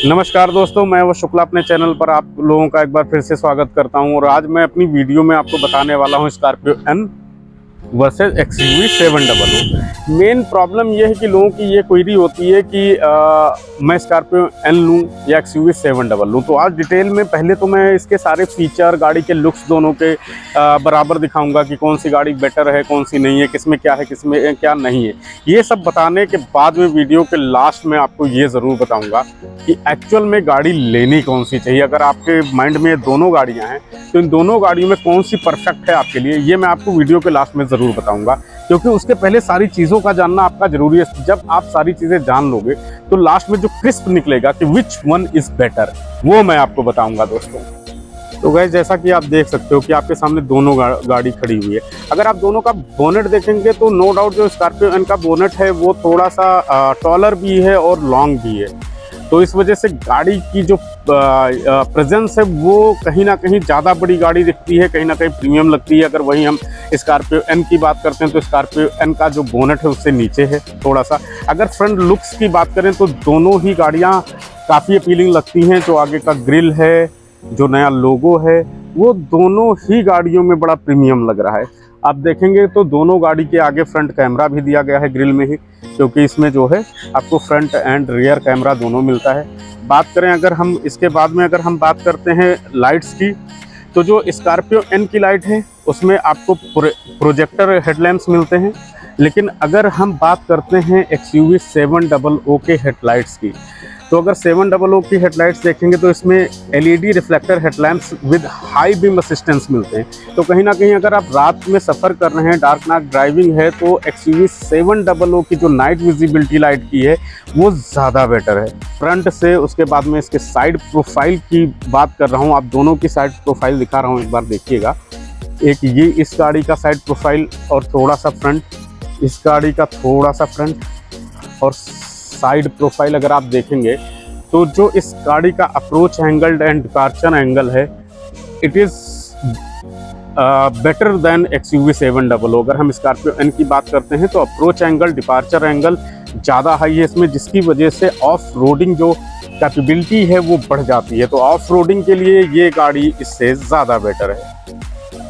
नमस्कार दोस्तों, मैं वो शुक्ला अपने चैनल पर आप लोगों का एक बार फिर से स्वागत करता हूं। और आज मैं अपनी वीडियो में आपको बताने वाला हूं Scorpio N versus XUV 700। Main problem ये है कि लोगों की ये क्वेरी होती है कि मैं स्कॉर्पियो एन लूँ या XUV 700 लूँ। तो आज डिटेल में पहले तो मैं इसके सारे फीचर, गाड़ी के लुक्स दोनों के बराबर दिखाऊंगा कि कौन सी गाड़ी बेटर है, कौन सी नहीं है, किसमें क्या है, किसमें क्या नहीं है। ये सब बताने के बाद में वीडियो के लास्ट में आपको ये ज़रूर बताऊँगा कि एक्चुअल में गाड़ी लेनी कौन सी चाहिए। अगर आपके माइंड में दोनों गाड़ियाँ हैं तो इन दोनों गाड़ियों में कौन सी परफेक्ट है आपके लिए, ये मैं आपको वीडियो के लास्ट में ज़रूर बताऊंगा। क्योंकि उसके पहले सारी चीज़ों का जानना आपका ज़रूरी है। जब आप सारी चीज़ें जान लोगे तो लास्ट में जो क्रिस्प निकलेगा कि विच वन इज़ बेटर, वो मैं आपको बताऊंगा दोस्तों। तो गाइस, जैसा कि आप देख सकते हो कि आपके सामने दोनों गाड़ी खड़ी हुई है। अगर आप दोनों का बोनेट देखेंगे तो नो डाउट जो स्कॉर्पियो एन का बोनेट है वो थोड़ा सा टॉलर भी है और लॉन्ग भी है। तो इस वजह से गाड़ी की जो प्रेजेंस है वो कहीं ना कहीं ज़्यादा बड़ी गाड़ी दिखती है, कहीं ना कहीं प्रीमियम लगती है। अगर वहीं हम स्कॉर्पियो एन की बात करते हैं तो स्कॉर्पियो एन का जो बोनेट है उससे नीचे है थोड़ा सा। अगर फ्रंट लुक्स की बात करें तो दोनों ही गाड़ियाँ काफ़ी अपीलिंग लगती हैं। जो आगे का ग्रिल है, जो नया लोगो है, वो दोनों ही गाड़ियों में बड़ा प्रीमियम लग रहा है। आप देखेंगे तो दोनों गाड़ी के आगे फ्रंट कैमरा भी दिया गया है ग्रिल में ही, क्योंकि इसमें जो है आपको फ्रंट एंड रियर कैमरा दोनों मिलता है। बात करें अगर हम इसके बाद में अगर हम बात करते हैं लाइट्स की, तो जो स्कॉर्पियो एन की लाइट है उसमें आपको प्रोजेक्टर हेडलैम्प्स मिलते हैं। लेकिन अगर हम बात करते हैं XUV 700 के हेडलाइट्स की, तो अगर 700 की हेडलाइट्स देखेंगे तो इसमें LED reflector headlamps with high beam assistance मिलते हैं। तो कहीं ना कहीं अगर आप रात में सफ़र कर रहे हैं, डार्क नाइट ड्राइविंग है, तो XUV 700 की जो नाइट विजिबिलिटी लाइट की है वो ज़्यादा बेटर है फ्रंट से। उसके बाद में इसके साइड प्रोफाइल की बात कर रहा हूँ, आप दोनों की साइड प्रोफाइल दिखा रहा हूँ, एक बार देखिएगा। एक ये इस गाड़ी का साइड प्रोफाइल और थोड़ा सा फ्रंट, इस गाड़ी का थोड़ा सा फ्रंट और साइड प्रोफाइल अगर आप देखेंगे तो जो इस गाड़ी का approach angle and departure angle है, it is better than XUV 700। अगर हम स्कॉर्पियो एन की बात करते हैं तो अप्रोच एंगल, डिपार्चर एंगल ज़्यादा हाई है इसमें, जिसकी वजह से ऑफ रोडिंग जो कैपेबिलिटी है वो बढ़ जाती है। तो ऑफ रोडिंग के लिए ये गाड़ी इससे ज़्यादा बेटर है।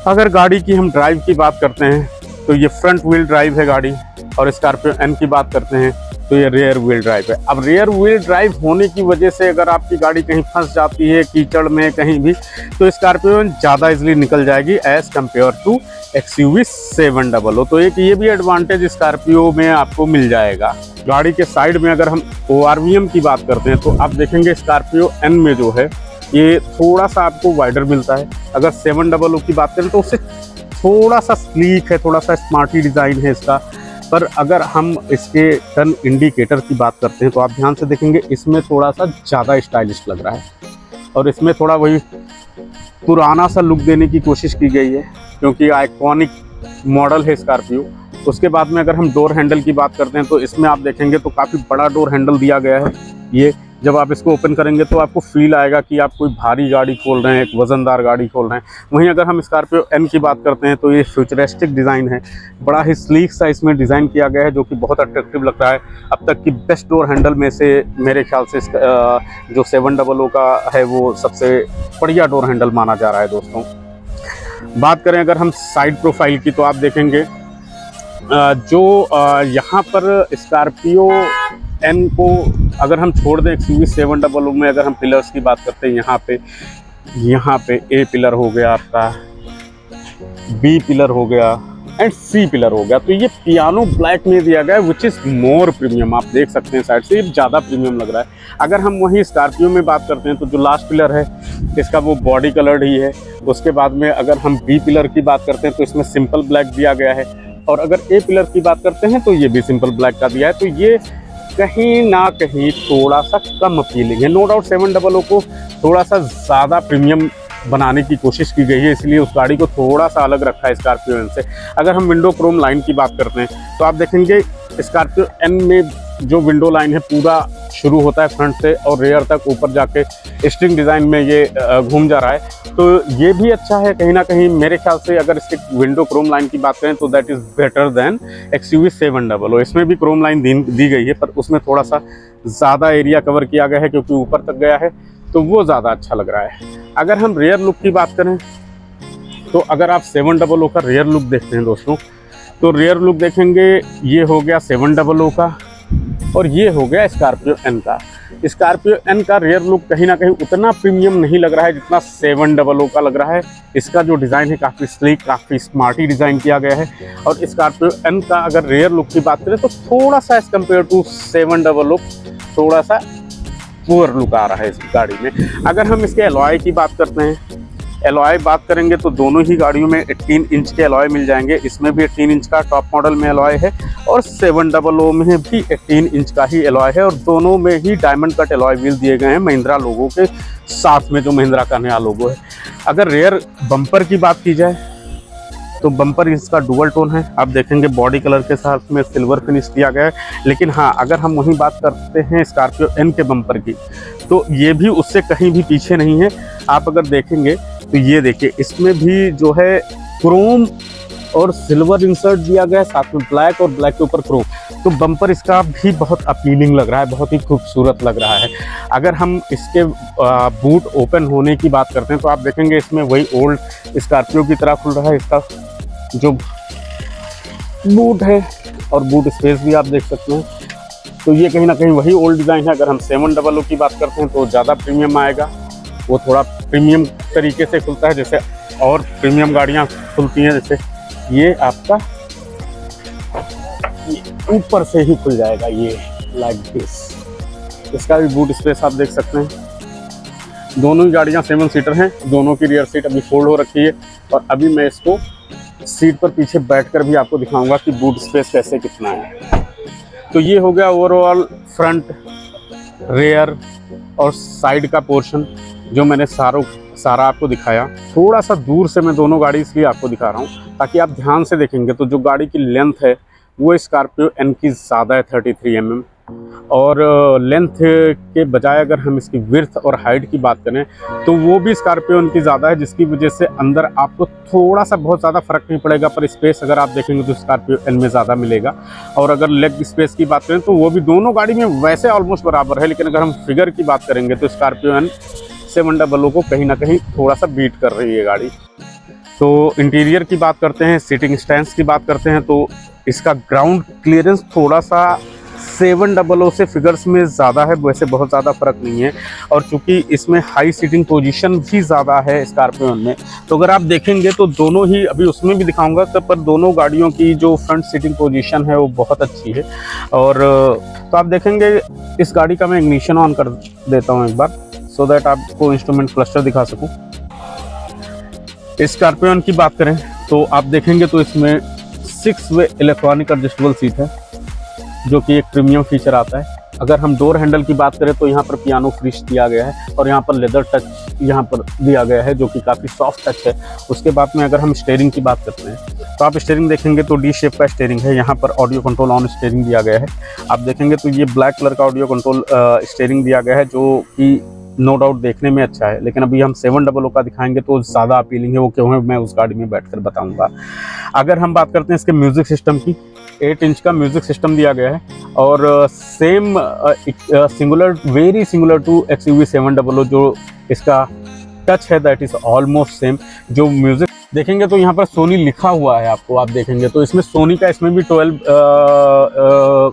अगर गाड़ी की हम ड्राइव की बात करते हैं तो ये फ्रंट व्हील ड्राइव है गाड़ी, और स्कॉर्पियो एन की बात करते हैं तो ये रियर व्हील ड्राइव है। अब रियर व्हील ड्राइव होने की वजह से अगर आपकी गाड़ी कहीं फंस जाती है कीचड़ में कहीं भी, तो स्कॉर्पियो एन ज़्यादा इजीली निकल जाएगी एज़ कम्पेयर टू XUV 700। तो एक ये भी एडवांटेज स्कॉर्पियो में आपको मिल जाएगा। गाड़ी के साइड में अगर हम ORVM की बात करते हैं तो आप देखेंगे स्कॉर्पियो एन में जो है ये थोड़ा सा आपको वाइडर मिलता है। अगर 700 की बात करें तो उससे थोड़ा सा स्लीक है, थोड़ा सा स्मार्टी डिज़ाइन है इसका। पर अगर हम इसके टर्न इंडिकेटर की बात करते हैं तो आप ध्यान से देखेंगे इसमें थोड़ा सा ज़्यादा स्टाइलिश लग रहा है, और इसमें थोड़ा वही पुराना सा लुक देने की कोशिश की गई है, क्योंकि आइकॉनिक मॉडल है स्कॉर्पियो। उसके बाद में अगर हम डोर हैंडल की बात करते हैं तो इसमें आप देखेंगे तो काफ़ी बड़ा डोर हैंडल दिया गया है। ये जब आप इसको ओपन करेंगे तो आपको फील आएगा कि आप कोई भारी गाड़ी खोल रहे हैं, एक वज़नदार गाड़ी खोल रहे हैं। वहीं अगर हम स्कॉर्पियो एन की बात करते हैं तो ये फ्यूचरिस्टिक डिज़ाइन है, बड़ा ही स्लीक सा इसमें डिज़ाइन किया गया है, जो कि बहुत अट्रैक्टिव लगता है। अब तक की बेस्ट डोर हैंडल में से मेरे ख्याल से जो 700 का है वो सबसे बढ़िया डोर हैंडल माना जा रहा है दोस्तों। बात करें अगर हम साइड प्रोफाइल की तो आप देखेंगे जो यहाँ पर स्कॉर्पियो एन को अगर हम छोड़ दें XUV 700 में, अगर हम पिलर्स की बात करते हैं यहाँ पे A पिलर हो गया आपका, B पिलर हो गया एंड C पिलर हो गया। तो ये पियानो ब्लैक में दिया गया है, विच इज़ मोर प्रीमियम। आप देख सकते हैं साइड से ये ज़्यादा प्रीमियम लग रहा है। अगर हम वहीं स्कॉर्पियो में बात करते हैं तो जो लास्ट पिलर है इसका वो बॉडी कलर्ड ही है। उसके बाद में अगर हम B पिलर की बात करते हैं तो इसमें सिंपल ब्लैक दिया गया है, और अगर A पिलर की बात करते हैं तो ये भी सिंपल ब्लैक का दिया है। तो ये कहीं ना कहीं थोड़ा सा कम अपीलिंग है। नो डाउट 700 को थोड़ा सा ज़्यादा प्रीमियम बनाने की कोशिश की गई है, इसलिए उस गाड़ी को थोड़ा सा अलग रखा है स्कॉर्पियो एन से। अगर हम विंडो क्रोम लाइन की बात करते हैं तो आप देखेंगे स्कॉर्पियो एन में जो विंडो लाइन है पूरा शुरू होता है फ्रंट से और रेयर तक ऊपर जाके स्ट्रिंग डिज़ाइन में ये घूम जा रहा है। तो ये भी अच्छा है कहीं ना कहीं मेरे ख्याल से। अगर इसके विंडो क्रोम लाइन की बात करें तो that is better than XUV 700। इसमें भी क्रोम लाइन दी गई है, पर उसमें थोड़ा सा ज़्यादा एरिया कवर किया गया है क्योंकि ऊपर तक गया है, तो वो ज़्यादा अच्छा लग रहा है। अगर हम रेयर लुक की बात करें तो अगर आप 700 का रेयर लुक देखते हैं दोस्तों, तो रेयर लुक देखेंगे ये हो गया 700 का और ये हो गया स्कॉर्पियो एन का। स्कॉर्पियो एन का रेयर लुक कहीं ना कहीं उतना प्रीमियम नहीं लग रहा है जितना 700 का लग रहा है। इसका जो डिज़ाइन है काफ़ी स्लीक, काफ़ी स्मार्टी डिज़ाइन किया गया है। और स्कॉर्पियो एन का अगर रेयर लुक की बात करें तो थोड़ा सा एज़ कम्पेयर टू 700 थोड़ा सा पुअर लुक आ रहा है इस गाड़ी में। अगर हम इसके एलॉय की बात करते हैं, एलॉय बात करेंगे तो दोनों ही गाड़ियों में 18 इंच के एलॉय मिल जाएंगे। इसमें भी 18 इंच का टॉप मॉडल में एलॉय है और 700 में भी 18 इंच का ही एलॉय है और दोनों में ही डायमंड कट एलॉय व्हील दिए गए हैं महिंद्रा लोगों के साथ में, जो महिंद्रा का नया लोगो है। अगर रेयर बम्पर की बात की जाए तो बम्पर इसका डुअल टोन है। आप देखेंगे बॉडी कलर के साथ में सिल्वर फिनिश दिया गया है। लेकिन हाँ, अगर हम वहीं बात करते हैं स्कॉर्पियो एन के बम्पर की, तो ये भी उससे कहीं भी पीछे नहीं है। आप अगर देखेंगे तो ये देखिए, इसमें भी जो है क्रोम और सिल्वर इंसर्ट दिया गया है, साथ में ब्लैक और ब्लैक के ऊपर क्रोम। तो बम्पर इसका भी बहुत अपीलिंग लग रहा है, बहुत ही खूबसूरत लग रहा है। अगर हम इसके बूट ओपन होने की बात करते हैं तो आप देखेंगे इसमें वही ओल्ड स्कॉर्पियो की तरह खुल रहा है इसका जो बूट है, और बूट स्पेस भी आप देख सकते हैं। तो ये कहीं ना कहीं वही ओल्ड डिज़ाइन है। अगर हम 700 की बात करते हैं तो ज़्यादा प्रीमियम आएगा, वो थोड़ा प्रीमियम तरीके से खुलता है जैसे और प्रीमियम गाड़ियाँ खुलती हैं। जैसे ये आपका ऊपर से ही खुल जाएगा, ये लाइक दिस। इसका भी बूट स्पेस आप देख सकते हैं। दोनों ही गाड़ियाँ 7 सीटर हैं, दोनों की रियर सीट अभी फोल्ड हो रखी है और अभी मैं इसको सीट पर पीछे बैठकर भी आपको दिखाऊंगा कि बूट स्पेस कैसे कितना है। तो ये हो गया ओवरऑल फ्रंट, रेयर और साइड का पोर्शन जो मैंने सारा आपको दिखाया। थोड़ा सा दूर से मैं दोनों गाड़ी इसलिए आपको दिखा रहा हूँ ताकि आप ध्यान से देखेंगे तो जो गाड़ी की लेंथ है वो स्कॉर्पियो एन की ज़्यादा है 33 mm, और लेंथ के बजाय अगर हम इसकी विड्थ और हाइट की बात करें तो वो भी स्कॉर्पियो एन की ज़्यादा है, जिसकी वजह से अंदर आपको थोड़ा सा बहुत ज़्यादा फर्क नहीं पड़ेगा, पर स्पेस अगर आप देखेंगे तो स्कॉर्पियो एन में ज़्यादा मिलेगा। और अगर लेग स्पेस की बात करें तो वो भी दोनों गाड़ी में वैसे ऑलमोस्ट बराबर है, लेकिन अगर हम फिगर की बात करेंगे तो स्कॉर्पियो एन 700 को कहीं ना कहीं थोड़ा सा बीट कर रही है गाड़ी। तो इंटीरियर की बात करते हैं, सीटिंग स्टैंड्स की बात करते हैं तो इसका ग्राउंड क्लियरेंस थोड़ा सा 700 से फिगर्स में ज़्यादा है, वैसे बहुत ज़्यादा फ़र्क नहीं है। और चूंकि इसमें हाई सीटिंग पोजीशन भी ज़्यादा है स्कॉर्पियो में, तो अगर आप देखेंगे तो दोनों ही, अभी उसमें भी दिखाऊंगा तो, पर दोनों गाड़ियों की जो फ्रंट सीटिंग पोजीशन है वो बहुत अच्छी है। और तो आप देखेंगे इस गाड़ी का मैं इग्निशन ऑन कर देता हूँ एक बार, सो दैट आपको इंस्ट्रूमेंट क्लस्टर दिखा सकूँ। स्कॉर्पियो की बात करें तो आप देखेंगे तो इसमें 6 वे इलेक्ट्रॉनिक एडजस्टेबल सीट है, जो कि एक प्रीमियम फीचर आता है। अगर हम डोर हैंडल की बात करें तो यहाँ पर पियानो फिनिश दिया गया है और यहाँ पर लेदर टच यहाँ पर दिया गया है, जो कि काफ़ी सॉफ्ट टच है। उसके बाद में अगर हम स्टीयरिंग की बात करते हैं तो आप स्टीयरिंग देखेंगे तो डी शेप का स्टीयरिंग है। यहाँ पर ऑडियो कंट्रोल ऑन स्टीयरिंग दिया गया है। आप देखेंगे तो ये ब्लैक कलर का ऑडियो कंट्रोल स्टीयरिंग दिया गया है, जो कि नो डाउट देखने में अच्छा है। लेकिन अभी हम 700 का दिखाएंगे तो ज़्यादा अपीलिंग है, वो क्यों है मैं उस गाड़ी में बैठकर बताऊंगा। अगर हम बात करते हैं इसके म्यूज़िक सिस्टम की, 8 इंच का म्यूज़िक सिस्टम दिया गया है और same singular, very singular to XUV 700 जो इसका टच है, दैट इज़ ऑलमोस्ट सेम। जो म्यूज़िक देखेंगे तो यहाँ पर सोनी लिखा हुआ है आपको, आप देखेंगे तो इसमें सोनी का, इसमें भी 12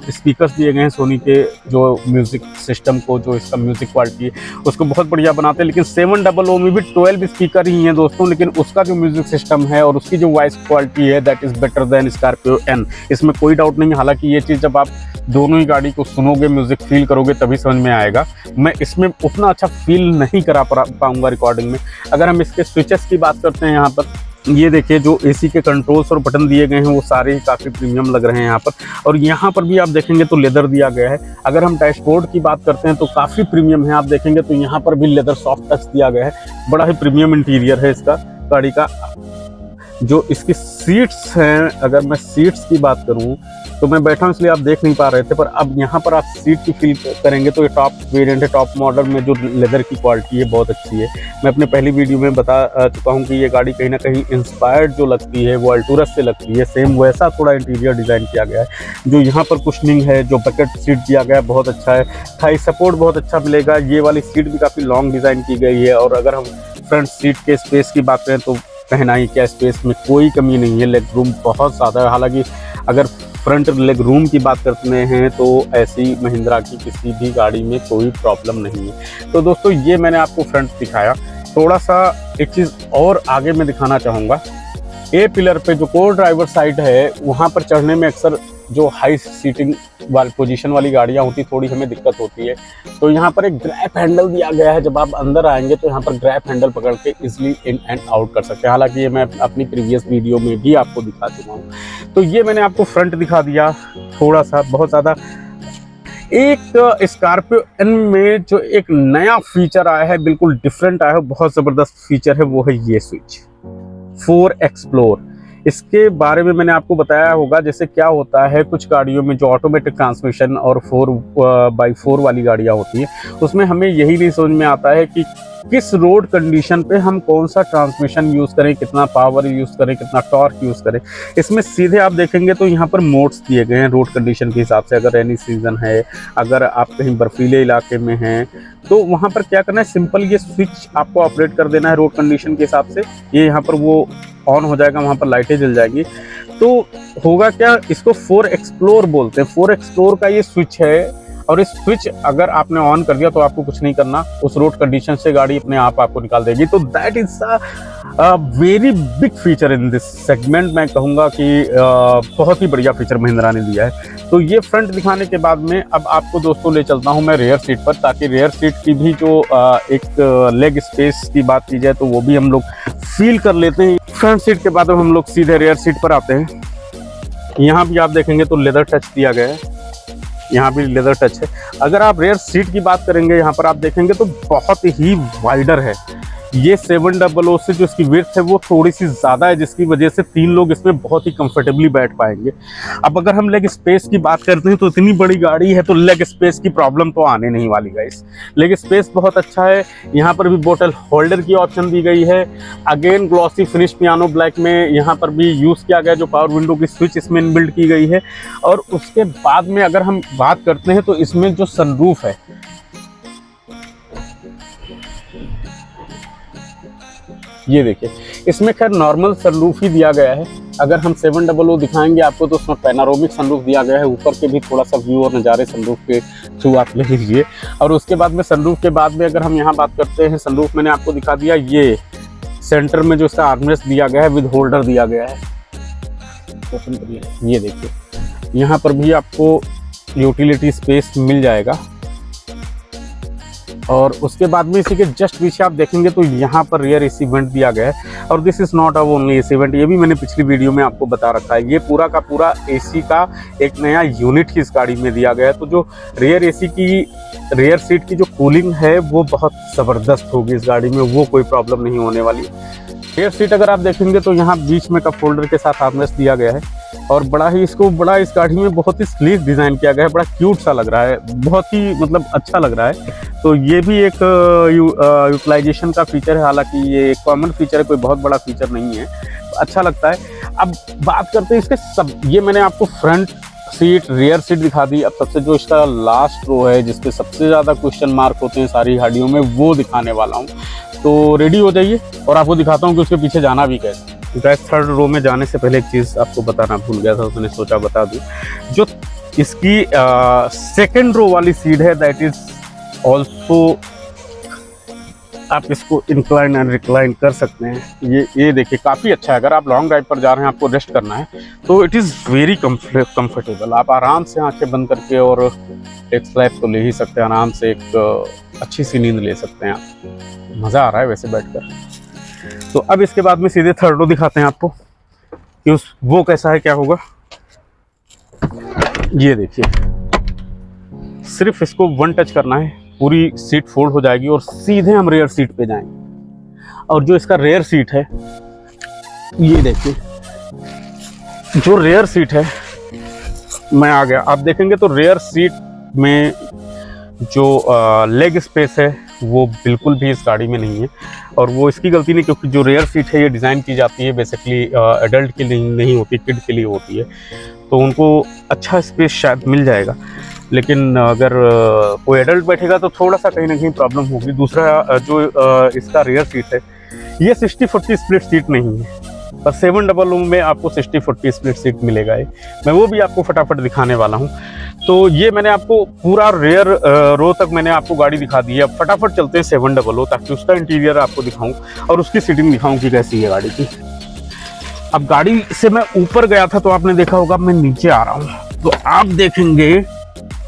स्पीकर्स दिए गए हैं सोनी के, जो म्यूज़िक सिस्टम को, जो इसका म्यूज़िक क्वालिटी है उसको बहुत बढ़िया बनाते हैं। लेकिन 700 में भी 12 स्पीकर ही हैं दोस्तों, लेकिन उसका जो म्यूज़िक सिस्टम है और उसकी जो वॉइस क्वालिटी है that is better than Scorpio N, इसमें कोई डाउट नहीं है। हालांकि ये चीज़ जब आप दोनों ही गाड़ी को सुनोगे, म्यूज़िक फील करोगे तभी समझ में आएगा। मैं इसमें उतना अच्छा फील नहीं करा पाऊँगा रिकॉर्डिंग में। अगर हम इसके स्विचेस की बात करते हैं, यहाँ पर ये देखिए जो एसी के कंट्रोल्स और बटन दिए गए हैं वो सारे ही काफ़ी प्रीमियम लग रहे हैं यहाँ पर। और यहाँ पर भी आप देखेंगे तो लेदर दिया गया है। अगर हम डैशबोर्ड की बात करते हैं तो काफ़ी प्रीमियम है। आप देखेंगे तो यहाँ पर भी लेदर सॉफ्ट टच दिया गया है, बड़ा ही प्रीमियम इंटीरियर है इसका गाड़ी का। जो इसकी सीट्स हैं, अगर मैं सीट्स की बात करूं तो मैं बैठा हूं इसलिए आप देख नहीं पा रहे थे, पर अब यहाँ पर आप सीट की फील करेंगे तो ये टॉप वेरिएंट है, टॉप मॉडल में जो लेदर की क्वालिटी है बहुत अच्छी है। मैं अपने पहली वीडियो में बता चुका हूँ कि ये गाड़ी कहीं ना कहीं इंस्पायर्ड जो लगती है वो अल्टूरस से लगती है, सेम वैसा थोड़ा इंटीरियर डिज़ाइन किया गया है। जो यहाँ पर कुशनिंग है, जो बकेट सीट दिया गया है बहुत अच्छा है, थाई सपोर्ट बहुत अच्छा मिलेगा। ये वाली सीट भी काफ़ी लॉन्ग डिज़ाइन की गई है। और अगर हम फ्रंट सीट के स्पेस की बात करें तो कहना ही क्या, स्पेस में कोई कमी नहीं है, लेग रूम बहुत ज़्यादा है। हालांकि अगर फ्रंट लेग रूम की बात करते हैं तो ऐसी महिंद्रा की किसी भी गाड़ी में कोई प्रॉब्लम नहीं है। तो दोस्तों ये मैंने आपको फ्रंट दिखाया। थोड़ा सा एक चीज़ और आगे मैं दिखाना चाहूँगा। ए पिलर पे जो कोर ड्राइवर साइड है वहाँ पर चढ़ने में अक्सर जो हाई सीटिंग वाली पोजीशन वाली गाड़ियाँ होती थोड़ी हमें दिक्कत होती है। तो यहाँ पर एक ग्रैप हैंडल दिया गया है, जब आप अंदर आएंगे तो यहाँ पर ग्रैप हैंडल पकड़ के इजीली इन एंड आउट कर सकते हैं। हालांकि ये मैं अपनी प्रीवियस वीडियो में भी आपको दिखा चुका हूँ। तो ये मैंने आपको फ्रंट दिखा दिया थोड़ा सा, बहुत ज़्यादा। एक स्कॉर्पियो एन में जो एक नया फीचर आया है, बिल्कुल डिफरेंट आया है, बहुत ज़बरदस्त फीचर है, वो है ये स्विच 4 एक्सप्लोर। इसके बारे में मैंने आपको बताया होगा। जैसे क्या होता है कुछ गाड़ियों में जो ऑटोमेटिक ट्रांसमिशन और 4x4 वाली गाड़ियाँ होती हैं उसमें हमें यही नहीं समझ में आता है कि किस रोड कंडीशन पे हम कौन सा ट्रांसमिशन यूज़ करें, कितना पावर यूज़ करें, कितना टॉर्क यूज़ करें। इसमें सीधे आप देखेंगे तो यहाँ पर मोड्स दिए गए हैं रोड कंडीशन के हिसाब से। अगर रेनी सीजन है, अगर आप कहीं बर्फीले इलाके में हैं तो वहाँ पर क्या करना है, सिंपल ये स्विच आपको ऑपरेट कर देना है रोड कंडीशन के हिसाब से। ये यहाँ पर वो ऑन हो जाएगा, वहाँ पर लाइटें जल जाएंगी। तो होगा क्या, इसको 4 एक्सप्लोर बोलते हैं। 4 एक्सप्लोर का ये स्विच है और इस स्विच अगर आपने ऑन कर दिया तो आपको कुछ नहीं करना, उस रोड कंडीशन से गाड़ी अपने आप आपको निकाल देगी। तो that is a very big feature in this segment. मैं कहूँगा कि बहुत ही बढ़िया फीचर महिंद्रा ने दिया है। तो ये फ्रंट दिखाने के बाद में अब आपको दोस्तों ले चलता हूँ मैं रेयर सीट पर, ताकि रेयर सीट की भी जो एक लेग स्पेस की बात की जाए तो वो भी हम लोग फील कर लेते हैं। फ्रंट सीट के बाद हम लोग सीधे रेयर सीट पर आते हैं। यहाँ भी आप देखेंगे तो लेदर टच दिया गया है, यहाँ भी लेदर टच है। अगर आप रेयर सीट की बात करेंगे यहाँ पर आप देखेंगे तो बहुत ही वाइडर है। ये 700 से जो इसकी विड्थ है वो थोड़ी सी ज़्यादा है, जिसकी वजह से 3 लोग इसमें बहुत ही कंफर्टेबली बैठ पाएंगे। अब अगर हम लेग स्पेस की बात करते हैं तो इतनी बड़ी गाड़ी है तो लेग स्पेस की प्रॉब्लम तो आने नहीं वाली गाइस। लेग स्पेस बहुत अच्छा है। यहाँ पर भी बोतल होल्डर की ऑप्शन दी गई है। Again glossy finish piano black में यहाँ पर भी यूज़ किया गया, जो पावर विंडो की स्विच इसमें इनबिल्ट की गई है। और उसके बाद में अगर हम बात करते हैं तो इसमें जो सनरूफ है, ये देखिए, इसमें खैर नॉर्मल सनरूफ ही दिया गया है। अगर हम 700 दिखाएंगे आपको तो उसमें पैनारोमिक सनरूफ दिया गया है। ऊपर के भी थोड़ा सा व्यू और नज़ारे सनरूफ के थ्रू आप ले लीजिए। और उसके बाद में सनरूफ के बाद में अगर हम यहाँ बात करते हैं, सनरूफ मैंने आपको दिखा दिया। ये सेंटर में जो इसका आर्मरेस्ट दिया गया है विद होल्डर दिया गया है, ये देखिए, यहाँ पर भी आपको यूटिलिटी स्पेस मिल जाएगा। और उसके बाद में इसी के जस्ट पीछे आप देखेंगे तो यहाँ पर रियर एसी वेंट दिया गया है। और this is not a only AC vent, ये भी मैंने पिछली वीडियो में आपको बता रखा है। ये पूरा का पूरा एसी का एक नया यूनिट ही इस गाड़ी में दिया गया है। तो जो रियर एसी की रियर सीट की जो कूलिंग है वो बहुत ज़बरदस्त होगी इस गाड़ी में, वो कोई प्रॉब्लम नहीं होने वाली। रियर सीट अगर आप देखेंगे तो यहाँ बीच में कप होल्डर के साथ आर्मरेस्ट दिया गया है। और बड़ा इस गाड़ी में बहुत ही स्लीक डिज़ाइन किया गया है, बड़ा क्यूट सा लग रहा है, बहुत ही मतलब अच्छा लग रहा है। तो ये भी एक यूटिलाइजेशन का फीचर है। हालांकि ये एक कॉमन फीचर है, कोई बहुत बड़ा फीचर नहीं है, अच्छा लगता है। अब बात करते हैं इसके ये मैंने आपको फ्रंट सीट रियर सीट दिखा दी। अब सबसे जो इसका लास्ट रो है जिसपे सबसे ज़्यादा क्वेश्चन मार्क होते हैं सारी गाड़ियों में, वो दिखाने वाला हूँ। तो रेडी हो जाइए और आपको दिखाता हूँ कि उसके पीछे जाना भी कैसे। गाइस, थर्ड रो में जाने से पहले एक चीज़ आपको बताना भूल गया था, तो मैंने सोचा बता दूँ। जो इसकी सेकेंड रो वाली सीट है दैट इज़ ऑल्सो, आप इसको इंक्लाइन एंड रिक्लाइन कर सकते हैं। ये देखिए काफ़ी अच्छा है। अगर आप लॉन्ग ड्राइव पर जा रहे हैं, आपको रेस्ट करना है, तो इट इज़ वेरी कंफर्टेबल। आप आराम से आंखें बंद करके और एक स्लैप तो ले ही सकते हैं आराम से, एक अच्छी सी नींद ले सकते हैं आप। मज़ा आ रहा है वैसे बैठकर। तो अब इसके बाद में सीधे थर्ड रो दिखाते हैं आपको कि वो कैसा है, क्या होगा। ये देखिए, सिर्फ इसको 1 टच करना है, पूरी सीट फोल्ड हो जाएगी और सीधे हम रेयर सीट पे जाएंगे। और जो इसका रेयर सीट है ये देखिए जो रेयर सीट है, मैं आ गया, आप देखेंगे तो रेयर सीट में जो लेग स्पेस है वो बिल्कुल भी इस गाड़ी में नहीं है। और वो इसकी गलती नहीं, क्योंकि जो रेयर सीट है ये डिज़ाइन की जाती है बेसिकली एडल्ट के लिए नहीं होती, किड के लिए होती है, तो उनको अच्छा स्पेस शायद मिल जाएगा। लेकिन अगर कोई एडल्ट बैठेगा तो थोड़ा सा कहीं ना कहीं प्रॉब्लम होगी। दूसरा जो इसका रेयर सीट है ये 60-40 स्प्लिट सीट नहीं है, पर 700 में आपको 60-40 स्प्लिट सीट मिलेगा। मैं वो भी आपको फटाफट दिखाने वाला हूँ। तो ये मैंने आपको पूरा रेयर रो तक मैंने आपको गाड़ी दिखा दी है। अब फटाफट चलते हैं 700 ताकि उसका इंटीरियर आपको दिखाऊं और उसकी सीटिंग दिखाऊं कि कैसी है गाड़ी की। अब गाड़ी से मैं ऊपर गया था तो आपने देखा होगा मैं नीचे आ रहा हूँ, तो आप देखेंगे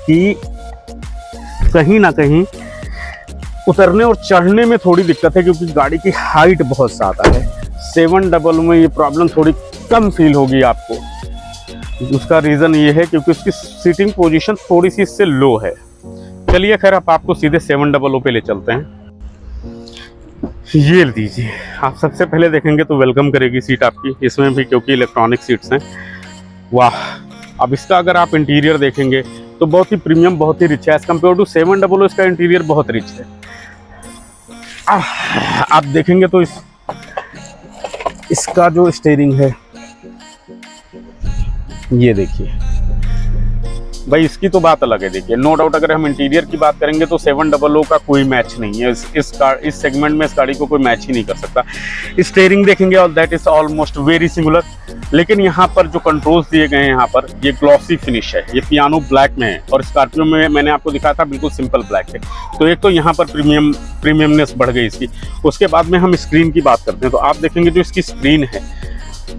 कि कहीं ना कहीं उतरने और चढ़ने में थोड़ी दिक्कत है, क्योंकि गाड़ी की हाइट बहुत ज़्यादा है। 700 में ये प्रॉब्लम थोड़ी कम फील होगी आपको। उसका रीज़न ये है क्योंकि उसकी सीटिंग पोजीशन थोड़ी सी इससे लो है। चलिए खैर अब आपको सीधे 700 पे ले चलते हैं। ये दीजिए, आप सबसे पहले देखेंगे तो वेलकम करेगी सीट आपकी इसमें भी, क्योंकि इलेक्ट्रॉनिक सीट्स हैं। वाह, अब इसका अगर आप इंटीरियर देखेंगे तो बहुत ही प्रीमियम, बहुत ही रिच है। एज कम्पेयर टू 700 इसका इंटीरियर बहुत रिच है। आप देखेंगे तो इसका जो स्टीयरिंग है ये देखिए भाई, इसकी तो बात अलग है। देखिए नो डाउट अगर हम इंटीरियर की बात करेंगे तो 700 का कोई मैच नहीं है। इस सेगमेंट में इस गाड़ी को कोई मैच ही नहीं कर सकता। स्टीयरिंग देखेंगे और that is almost very similar, लेकिन यहाँ पर जो कंट्रोल्स दिए गए हैं यहाँ पर ये ग्लॉसी फिनिश है, ये पियानो ब्लैक में है। और स्कॉर्पियो में मैंने आपको दिखाया था बिल्कुल सिंपल ब्लैक है। तो एक तो यहाँ पर प्रीमियमनेस बढ़ गई इसकी। उसके बाद में हम स्क्रीन की बात करते हैं तो आप देखेंगे जो इसकी स्क्रीन है,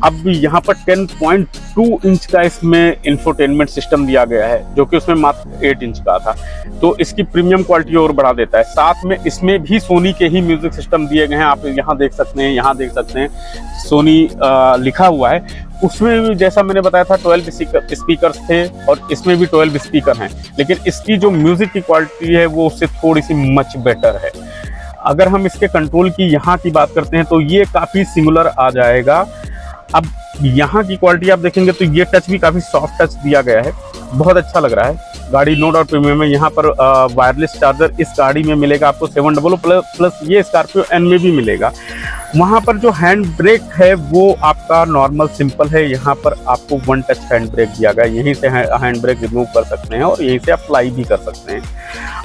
अब यहाँ पर 10.2 इंच का इसमें इंफोटेनमेंट सिस्टम दिया गया है, जो कि उसमें मात्र 8 इंच का था। तो इसकी प्रीमियम क्वालिटी और बढ़ा देता है। साथ में इसमें भी सोनी के ही म्यूजिक सिस्टम दिए गए हैं। आप यहाँ देख सकते हैं, यहाँ देख सकते हैं सोनी लिखा हुआ है। उसमें भी जैसा मैंने बताया था 12 स्पीकर्स थे और इसमें भी 12 स्पीकर हैं, लेकिन इसकी जो म्यूजिक की क्वालिटी है वो उससे थोड़ी सी मच बेटर है। अगर हम इसके कंट्रोल की यहाँ की बात करते हैं तो ये काफ़ी सिमिलर आ जाएगा। अब यहाँ की क्वालिटी आप देखेंगे तो ये टच भी काफ़ी सॉफ्ट टच दिया गया है, बहुत अच्छा लग रहा है। गाड़ी नो डाउट प्रीमियम है। यहाँ पर वायरलेस चार्जर इस गाड़ी में मिलेगा आपको 700 प्लस ये स्कॉर्पियो एन में भी मिलेगा। वहाँ पर जो हैंड ब्रेक है वो आपका नॉर्मल सिंपल है। यहाँ पर आपको 1 टच हैंड ब्रेक दिया गया है, यहीं से हैंड ब्रेक रिमूव कर सकते हैं और यहीं से अप्लाई भी कर सकते हैं।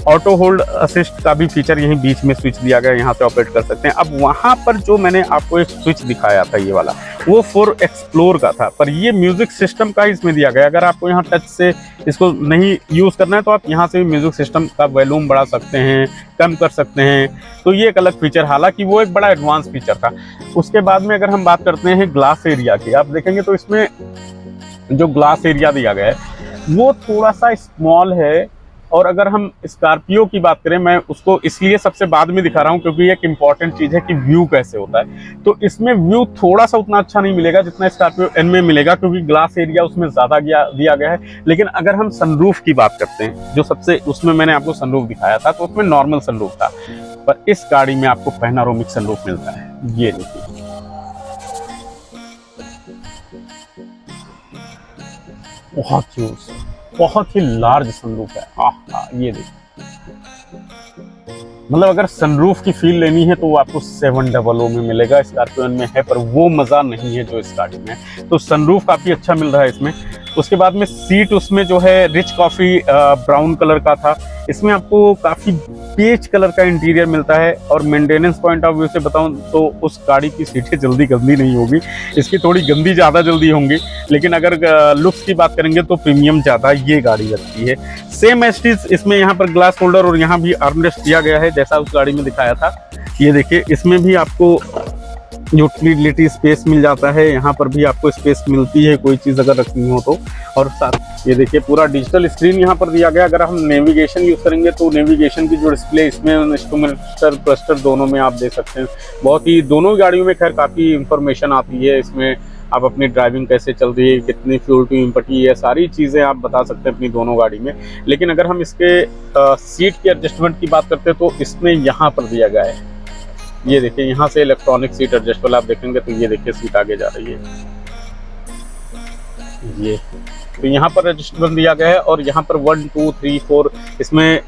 ऑटो होल्ड असिस्ट का भी फीचर यहीं बीच में स्विच दिया गया है, यहाँ से ऑपरेट कर सकते हैं। अब वहाँ पर जो मैंने आपको एक स्विच दिखाया था ये वाला, वो फॉर एक्सप्लोर का था, पर ये म्यूजिक सिस्टम का इसमें दिया गया। अगर आपको यहाँ टच से इसको नहीं यूज़ करना है तो आप यहाँ से भी म्यूजिक सिस्टम का वॉल्यूम बढ़ा सकते हैं, कम कर सकते हैं। तो ये एक अलग फीचर, हालांकि वो एक बड़ा एडवांस फीचर था। उसके बाद में अगर हम बात करते हैं ग्लास एरिया की, आप देखेंगे तो इसमें जो ग्लास एरिया दिया गया है वो थोड़ा सा स्मॉल है। और अगर हम स्कॉर्पियो की बात करें, मैं उसको इसलिए सबसे बाद में दिखा रहा हूँ क्योंकि एक इम्पॉर्टेंट चीज़ है कि व्यू कैसे होता है। तो इसमें व्यू थोड़ा सा उतना अच्छा नहीं मिलेगा जितना स्कॉर्पियो एन में मिलेगा, क्योंकि ग्लास एरिया उसमें ज़्यादा दिया गया है। लेकिन अगर हम सनरूफ की बात करते हैं, जो सबसे उसमें मैंने आपको सनरूफ दिखाया था तो उसमें नॉर्मल सनरूफ था, पर इस गाड़ी में आपको पैनोरामिक सनरूफ मिलता है। ये देखिए, बहुत ही लार्ज सनरूफ है। ये देखिए, मतलब अगर सनरूफ की फील लेनी है तो वो आपको 700 में मिलेगा। स्कॉर्पियो में है पर वो मज़ा नहीं है जो इस गाड़ी में है। तो सनरूफ काफ़ी अच्छा मिल रहा है इसमें। उसके बाद में सीट उसमें जो है रिच कॉफ़ी ब्राउन कलर का था, इसमें आपको काफ़ी पेच कलर का इंटीरियर मिलता है। और मेंटेनेंस पॉइंट ऑफ व्यू से बताऊं तो उस गाड़ी की सीटें जल्दी गंदी नहीं होगी, इसकी थोड़ी गंदी ज़्यादा जल्दी होंगी। लेकिन अगर लुक्स की बात करेंगे तो प्रीमियम ज़्यादा ये गाड़ी लगती है। सेम एस्टीज इसमें यहाँ पर ग्लास होल्डर और यहाँ भी आर्मरेस्ट दिया गया है जैसा उस गाड़ी में दिखाया था। ये देखिए, इसमें भी आपको यूटिलिटी स्पेस मिल जाता है, यहाँ पर भी आपको स्पेस मिलती है कोई चीज़ अगर रखनी हो तो। और साथ ये देखिए पूरा डिजिटल स्क्रीन यहाँ पर दिया गया। अगर हम नेविगेशन यूज़ करेंगे तो नेविगेशन की जो डिस्प्ले इसमें इंस्ट्रूमेंट क्लस्टर दोनों में आप देख सकते हैं। बहुत ही दोनों गाड़ियों में खैर काफ़ी इंफॉर्मेशन आती है इसमें। आप अपनी ड्राइविंग कैसे चल रही है, कितनी फ्यूल टू एम्पटी है, सारी चीज़ें आप बता सकते हैं अपनी दोनों गाड़ी में। लेकिन अगर हम इसके सीट के एडजस्टमेंट की बात करते हैं तो इसमें यहाँ पर दिया गया है ये देखिए यहाँ से इलेक्ट्रॉनिक सीट एडजस्टेबल आप देखेंगे तो ये देखिए सीट आगे जा रही है, ये तो यहाँ पर एडजस्टेबल दिया गया है। और यहाँ पर 1 2 3 4 इसमें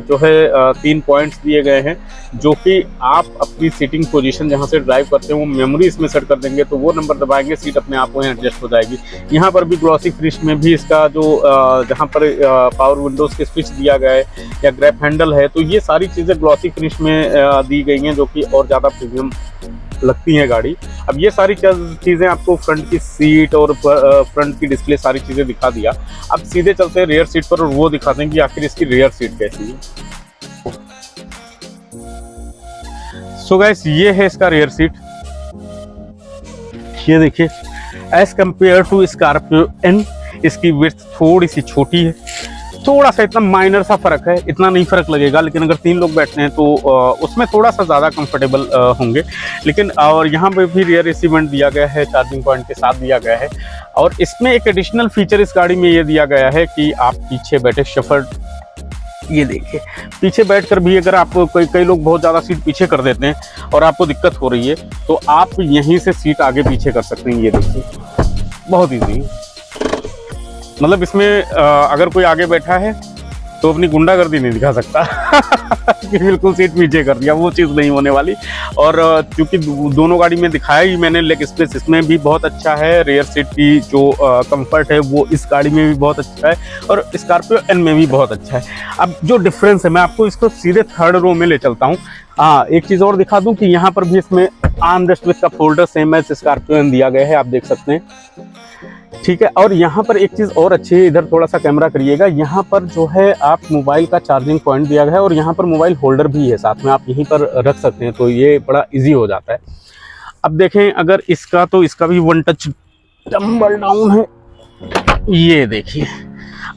जो है 3 पॉइंट्स दिए गए हैं, जो कि आप अपनी सीटिंग पोजीशन जहाँ से ड्राइव करते हैं वो मेमोरी इसमें सेट कर देंगे, तो वो नंबर दबाएंगे सीट अपने आप वहीं एडजस्ट हो जाएगी। यहाँ पर भी ग्लॉसी फिनिश में भी इसका जो जहाँ पर पावर विंडोज़ के स्विच दिया गया है या ग्रैब हैंडल है, तो ये सारी चीज़ें ग्लॉसी फिनिश में दी गई हैं, जो कि और ज़्यादा प्रीमियम लगती है गाड़ी। अब ये सारी चीज़ें आपको फ्रंट की सीट और फ्रंट की डिस्प्ले सारी चीज़ें दिखा दिया। अब सीधे चलते हैं रियर सीट पर और वो दिखा दें कि आखिर इसकी रियर सीट कैसी है। सो गाइस ये है इसका रियर सीट, ये देखिए as compare to Scorpio N इसकी विड्थ थोड़ी सी छोटी है, थोड़ा सा इतना माइनर सा फर्क है, इतना नहीं फर्क लगेगा, लेकिन अगर 3 लोग बैठते हैं तो उसमें थोड़ा सा ज़्यादा कंफर्टेबल होंगे। लेकिन और यहाँ पे भी रियर एसी वेंट दिया गया है, चार्जिंग पॉइंट के साथ दिया गया है। और इसमें एक एडिशनल फीचर इस गाड़ी में ये दिया गया है कि आप पीछे बैठे शफर, ये देखिए पीछे बैठकर भी अगर आप कई लोग बहुत ज़्यादा सीट पीछे कर देते हैं और आपको दिक्कत हो रही है, तो आप यहीं से सीट आगे पीछे कर सकते हैं। ये देखिए बहुत ईजी, मतलब इसमें अगर कोई आगे बैठा है तो अपनी गुंडागर्दी नहीं दिखा सकता कि बिल्कुल सीट पीछे कर दिया, वो चीज़ नहीं होने वाली। और चूंकि दोनों गाड़ी में दिखाया ही मैंने, लेग स्पेस इसमें भी बहुत अच्छा है, रियर सीट की जो कंफर्ट है वो इस गाड़ी में भी बहुत अच्छा है और स्कॉर्पियो एन में भी बहुत अच्छा है। अब जो डिफरेंस है मैं आपको इसको सीधे थर्ड रो में ले चलता हूँ। हाँ, एक चीज़ और दिखा दूँ कि यहाँ पर भी इसमें आर्मरेस्ट विद का folder same as Scorpio N दिया गया है, आप देख सकते हैं, ठीक है। और यहाँ पर एक चीज़ और अच्छी है, इधर थोड़ा सा कैमरा करिएगा, यहाँ पर जो है आप मोबाइल का चार्जिंग पॉइंट दिया गया है और यहाँ पर मोबाइल होल्डर भी है साथ में, आप यहीं पर रख सकते हैं, तो ये बड़ा इजी हो जाता है। अब देखें अगर इसका, तो इसका भी 1 टच टम्बल डाउन है, ये देखिए।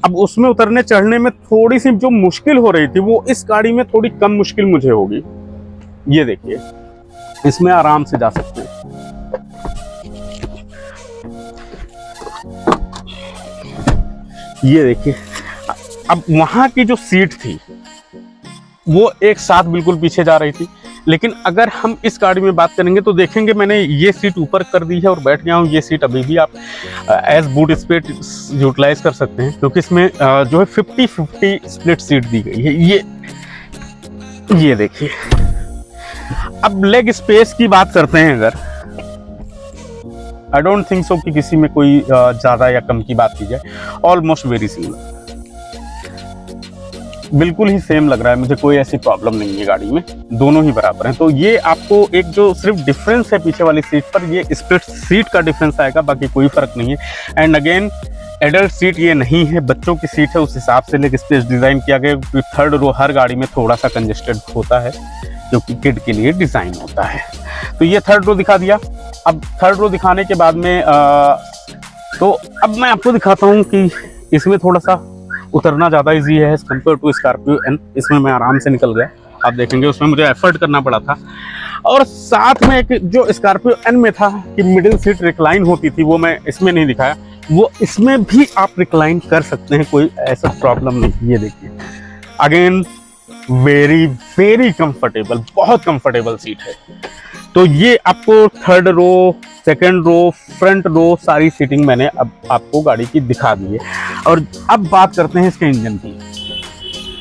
अब उसमें उतरने चढ़ने में थोड़ी सी जो मुश्किल हो रही थी वो इस गाड़ी में थोड़ी कम मुश्किल मुझे होगी। ये देखिए इसमें आराम से जा सकते हैं। ये देखिए अब वहां की जो सीट थी वो एक साथ बिल्कुल पीछे जा रही थी, लेकिन अगर हम इस गाड़ी में बात करेंगे तो देखेंगे मैंने ये सीट ऊपर कर दी है और बैठ गया हूँ। ये सीट अभी भी आप एज बूट स्पेस यूटिलाइज कर सकते हैं, क्योंकि इसमें जो है 50-50 स्प्लिट सीट दी गई है। ये देखिए। अब लेग स्पेस की बात करते हैं, अगर आई डोंट थिंक सो कि किसी में कोई ज़्यादा या कम की बात की जाए, ऑलमोस्ट वेरी सिमिलर, बिल्कुल ही सेम लग रहा है मुझे, कोई ऐसी प्रॉब्लम नहीं है गाड़ी में, दोनों ही बराबर हैं। तो ये आपको एक जो सिर्फ डिफरेंस है पीछे वाली सीट पर, ये स्प्लिट सीट का डिफरेंस आएगा, बाकी कोई फर्क नहीं है। एंड अगेन एडल्ट सीट ये नहीं है, बच्चों की सीट है, उस हिसाब से लेग स्पेस डिज़ाइन किया गया, क्योंकि थर्ड रो हर गाड़ी में थोड़ा सा कंजेस्टेड होता है, क्योंकि किड के लिए डिज़ाइन होता है। तो ये थर्ड रो दिखा दिया। अब थर्ड रो दिखाने के बाद में तो अब मैं आपको दिखाता हूँ कि इसमें थोड़ा सा उतरना ज़्यादा इजी है as compare to Scorpio N. इसमें मैं आराम से निकल गया, आप देखेंगे, उसमें मुझे एफर्ट करना पड़ा था। और साथ में एक जो स्कॉर्पियो एन में था कि मिडिल सीट रिक्लाइन होती थी, वो मैं इसमें नहीं दिखाया, वो इसमें भी आप रिक्लाइन कर सकते हैं, कोई ऐसा प्रॉब्लम नहीं। ये देखिए अगेन वेरी वेरी कंफर्टेबल, बहुत कंफर्टेबल सीट है। तो ये आपको third row, second row, front row सारी सीटिंग मैंने अब आपको गाड़ी की दिखा दी है। और अब बात करते हैं इसके इंजन की।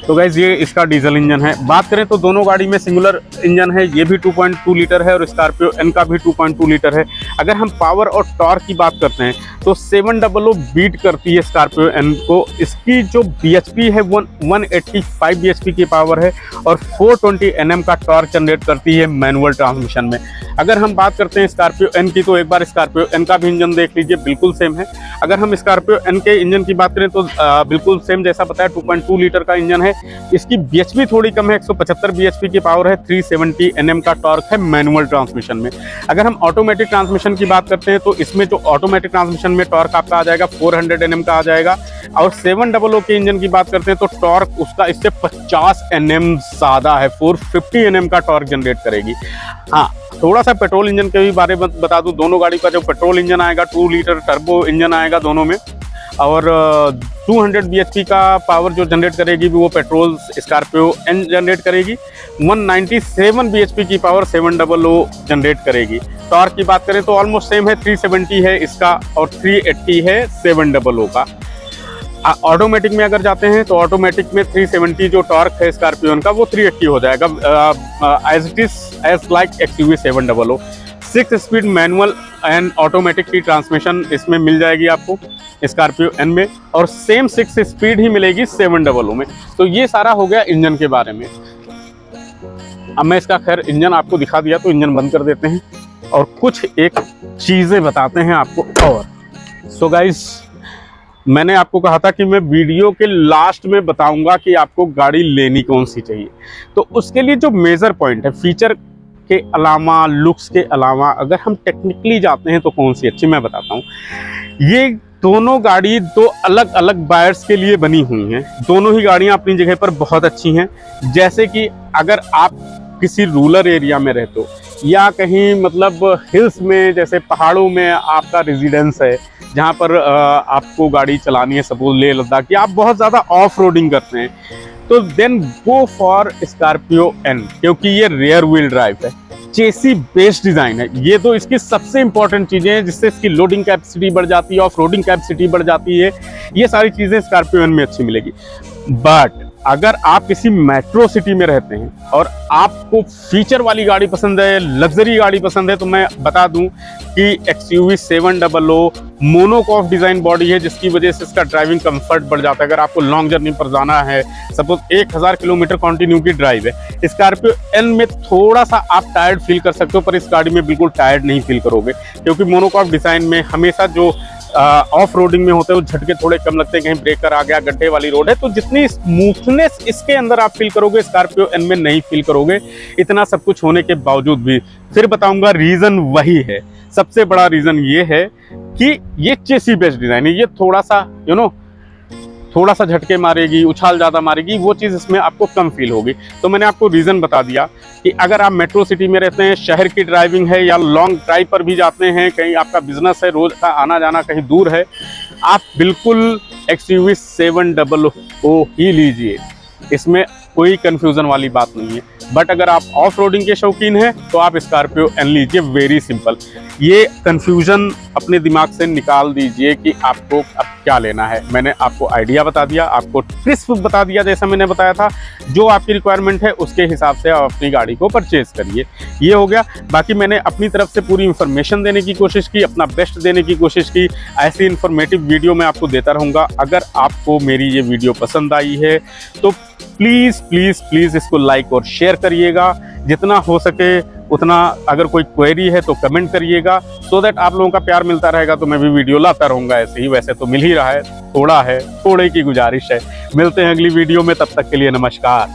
तो गाइज ये इसका डीजल इंजन है। बात करें तो दोनों गाड़ी में सिंगुलर इंजन है, ये भी 2.2 लीटर है और स्कॉर्पियो एन का भी 2.2 लीटर है। अगर हम पावर और टॉर्क की बात करते हैं तो 700 बीट करती है स्कॉर्पियो एन को। इसकी जो बीएचपी है 185 बीएचपी की पावर है और 420 एनएम का टॉर्क जनरेट करती है मैनुअल ट्रांसमिशन में। अगर हम बात करते हैं स्कॉर्पियो एन की, तो एक बार स्कॉर्पियो एन का भी इंजन देख लीजिए, बिल्कुल सेम है। अगर हम स्कॉर्पियो एन के इंजन की बात करें तो बिल्कुल सेम, जैसा बताया 2.2 लीटर का इंजन है। इसकी बीएचपी थोड़ी कम है, 175 बीएचपी की पावर है, 370 एनएम का टॉर्क है मैनुअल ट्रांसमिशन में। अगर हम ऑटोमेटिक ट्रांसमिशन की बात करते हैं तो इसमें जो ऑटोमेटिक ट्रांसमिशन में टॉर्क आपका आ जाएगा 400 एनएम का आ जाएगा। और 700 के इंजन की बात करते हैं तो टॉर्क उसका इससे 50 एनएम ज़्यादा है, 450 एनएम का टॉर्क जनरेट करेगी। हाँ, थोड़ा सा पेट्रोल इंजन के भी बारे में बता दूं, दोनों गाड़ी का जो पेट्रोल इंजन आएगा 2 लीटर टर्बो इंजन आएगा दोनों में, और 200 bhp का पावर जो जनरेट करेगी वो पेट्रोल स्कॉर्पियो एन जनरेट करेगी। 197 bhp की पावर 700 जनरेट करेगी। टॉर्क की बात करें तो ऑलमोस्ट सेम है, 370 है इसका और 380 है 700 का। ऑटोमेटिक में अगर जाते हैं तो ऑटोमेटिक में 370 जो टॉर्क है स्कॉर्पियो का वो 380 हो जाएगा, as it is as like XUV 700। 6 speed manual and automatic की ट्रांसमिशन इसमें मिल जाएगी आपको स्कॉर्पियो एन में, और सेम 6 स्पीड ही मिलेगी 700 में। तो ये सारा हो गया इंजन के बारे में। अब मैं इसका खैर इंजन आपको दिखा दिया तो इंजन बंद कर देते हैं और कुछ एक चीज़ें बताते हैं आपको। और सो गाइस, मैंने आपको कहा था कि मैं वीडियो के लास्ट में बताऊंगा कि आपको गाड़ी लेनी कौन सी चाहिए। तो उसके लिए जो मेजर पॉइंट है, फीचर के अलावा, लुक्स के अलावा, अगर हम टेक्निकली जाते हैं तो कौन सी अच्छी, मैं बताता हूँ। ये दोनों गाड़ी दो अलग अलग बायर्स के लिए बनी हुई हैं। दोनों ही गाड़ियाँ अपनी जगह पर बहुत अच्छी हैं। जैसे कि अगर आप किसी रूरल एरिया में रहते हो या कहीं मतलब हिल्स में, जैसे पहाड़ों में आपका रेजिडेंस है, जहाँ पर आपको गाड़ी चलानी है, सपोज लेह लद्दाख, या आप बहुत ज़्यादा ऑफ रोडिंग करते हैं, तो then go for Scorpio N, क्योंकि ये रियर व्हील ड्राइव है, चेसी बेस्ड डिज़ाइन है। ये तो इसकी सबसे इंपॉर्टेंट चीज़ें हैं जिससे इसकी लोडिंग कैपेसिटी बढ़ जाती है, ऑफ रोडिंग कैपेसिटी बढ़ जाती है। ये सारी चीज़ें स्कॉर्पियो एन में अच्छी मिलेगी। बट अगर आप किसी मेट्रो सिटी में रहते हैं और आपको फीचर वाली गाड़ी पसंद है, लग्जरी गाड़ी पसंद है, तो मैं बता दूं कि एक्सयूवी 700 मोनोकॉक डिज़ाइन बॉडी है, जिसकी वजह से इसका ड्राइविंग कंफर्ट बढ़ जाता है। अगर आपको लॉन्ग जर्नी पर जाना है, सपोज 1000 किलोमीटर कंटिन्यू की ड्राइव है, स्कॉर्पियो एन में थोड़ा सा आप टायर्ड फील कर सकते हो, पर इस गाड़ी में बिल्कुल टायर्ड नहीं फील करोगे, क्योंकि मोनोकॉक डिज़ाइन में हमेशा जो ऑफ रोडिंग में होते हैं वो झटके थोड़े कम लगते हैं। कहीं ब्रेकर आ गया, गड्ढे वाली रोड है, तो जितनी स्मूथनेस इसके अंदर आप फील करोगे स्कॉर्पियो एन में नहीं फील करोगे। इतना सब कुछ होने के बावजूद भी फिर बताऊंगा, रीज़न वही है। सबसे बड़ा रीज़न ये है कि ये चेसी बेस्ड डिज़ाइन है। ये थोड़ा सा थोड़ा सा झटके मारेगी, उछाल ज़्यादा मारेगी, वो चीज़ इसमें आपको कम फील होगी। तो मैंने आपको रीज़न बता दिया कि अगर आप मेट्रो सिटी में रहते हैं, शहर की ड्राइविंग है, या लॉन्ग ड्राइव पर भी जाते हैं, कहीं आपका बिजनेस है, रोज़ का आना जाना कहीं दूर है, आप बिल्कुल एक्सयूवी 700 ही लीजिए। इसमें कोई कन्फ्यूज़न वाली बात नहीं है। बट अगर आप ऑफ रोडिंग के शौकीन हैं तो आप स्कॉर्पियो एन लीजिए। Very simple. ये कन्फ्यूज़न अपने दिमाग से निकाल दीजिए कि आपको अब क्या लेना है। मैंने आपको आइडिया बता दिया, आपको क्रिस्प बता दिया, जैसा मैंने बताया था। जो आपकी रिक्वायरमेंट है उसके हिसाब से आप अपनी गाड़ी को परचेज करिए। ये हो गया। बाकी मैंने अपनी तरफ से पूरी इन्फॉर्मेशन देने की कोशिश की, अपना बेस्ट देने की कोशिश की। ऐसी इन्फॉर्मेटिव वीडियो मैं आपको देता रहूँगा। अगर आपको मेरी ये वीडियो पसंद आई है तो प्लीज़ प्लीज़ प्लीज़ इसको लाइक और शेयर करिएगा। जितना हो सके उतना, अगर कोई क्वेरी है तो कमेंट करिएगा, सो दैट आप लोगों का प्यार मिलता रहेगा तो मैं भी वीडियो लाता रहूँगा ऐसे ही। वैसे तो मिल ही रहा है, थोड़ा है, थोड़े की गुजारिश है। मिलते हैं अगली वीडियो में, तब तक के लिए नमस्कार।